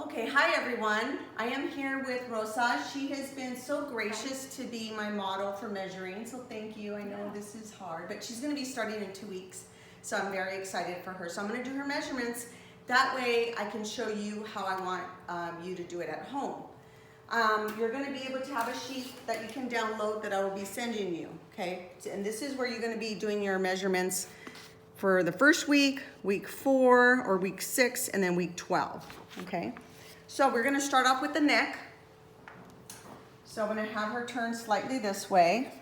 Okay, hi everyone. I am here with Rosa. She has been so gracious to be my model for measuring, so thank you. I know this is hard, but she's going to be starting in 2 weeks, so I'm very excited for her. So I'm going to do her measurements. That way I can show you how I want you to do it at home. You're going to be able to have a sheet that you can download that I will be sending you, okay? And this is where you're going to be doing your measurements for the first week, week 4, or week 6, and then week 12, okay? So we're gonna start off with the neck. So I'm gonna have her turn slightly this way.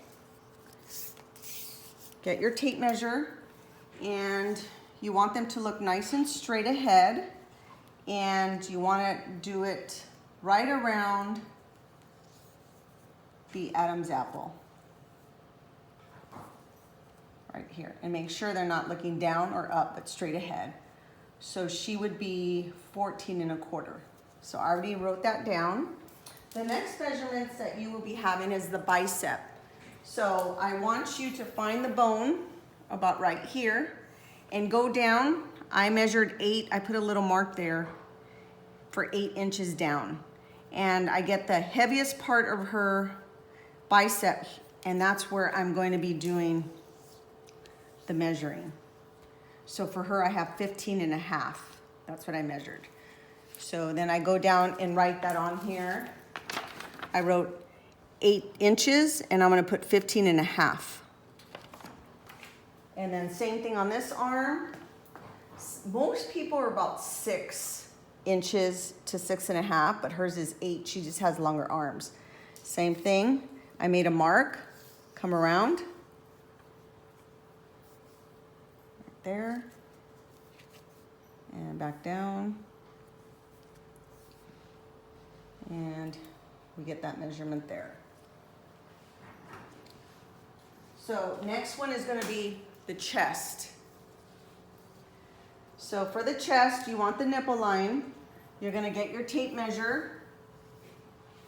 Get your tape measure, and you want them to look nice and straight ahead, and you wanna do it right around the Adam's apple. Right here, and make sure they're not looking down or up, but straight ahead. So she would be 14 1/4. So I already wrote that down. The next measurements that you will be having is the bicep. So I want you to find the bone about right here and go down. I measured 8, I put a little mark there for 8 inches down. And I get the heaviest part of her bicep, and that's where I'm going to be doing the measuring. So for her, I have 15 1/2. That's what I measured. So then I go down and write that on here. I wrote 8 inches, and I'm gonna put 15 1/2. And then same thing on this arm. Most people are about 6 inches to 6 1/2, but hers is 8. She just has longer arms. Same thing. I made a mark, come around. Right there. And back down. And we get that measurement there. So next one is going to be the chest. So for the chest, you want the nipple line. You're going to get your tape measure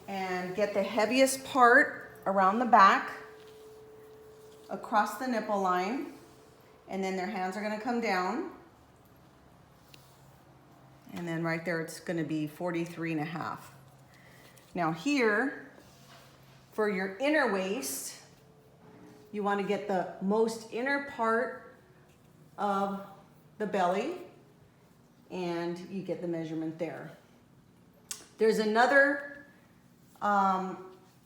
and get the heaviest part around the back across the nipple line, and then their hands are going to come down. And then right there, it's going to be 43 1/2. Now here, for your inner waist, you want to get the most inner part of the belly, and you get the measurement there. There's another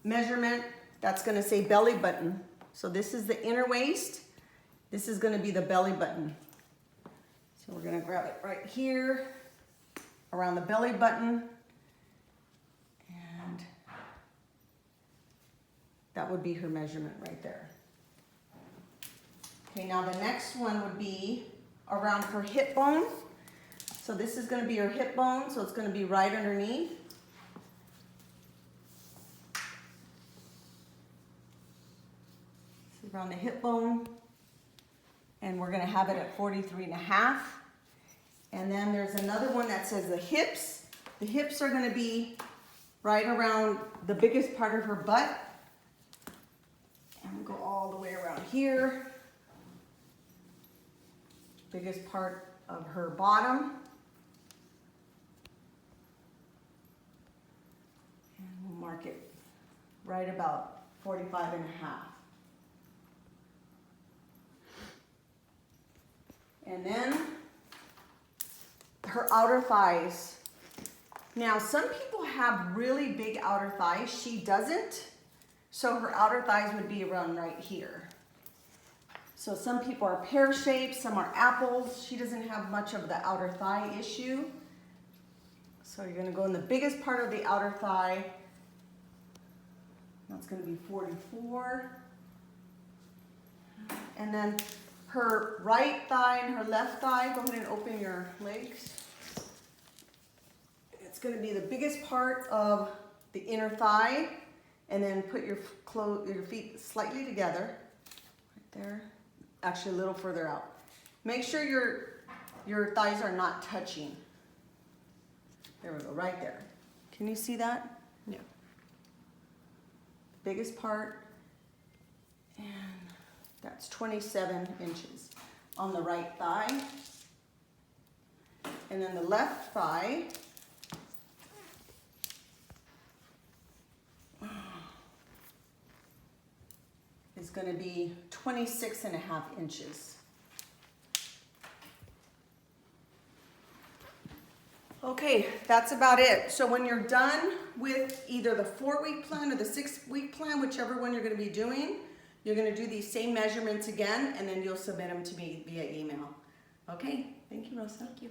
measurement that's going to say belly button. So this is the inner waist. This is going to be the belly button. So we're going to grab it right here around the belly button. That would be her measurement right there. Okay, now the next one would be around her hip bone. So this is going to be her hip bone, so it's going to be right underneath. This is around the hip bone. And we're going to have it at 43 1/2. And then there's another one that says the hips. The hips are going to be right around the biggest part of her butt. And go all the way around here. Biggest part of her bottom. And we'll mark it right about 45 1/2. And then her outer thighs. Now, some people have really big outer thighs. She doesn't. So her outer thighs would be around right here. So some people are pear-shaped, some are apples. She doesn't have much of the outer thigh issue. So you're gonna go in the biggest part of the outer thigh. That's gonna be 44. And then her right thigh and her left thigh, go ahead and open your legs. It's gonna be the biggest part of the inner thigh. And then put your feet slightly together, right there. Actually, a little further out. Make sure your thighs are not touching. There we go, right there. Can you see that? Yeah. Biggest part, and that's 27 inches on the right thigh. And then the left thigh is going to be 26.5 inches. Okay, that's about it. So when you're done with either the 4-week plan or the 6-week plan, whichever one you're going to be doing, you're going to do these same measurements again, and then you'll submit them to me via email. Okay, thank you, Rosa. Thank you.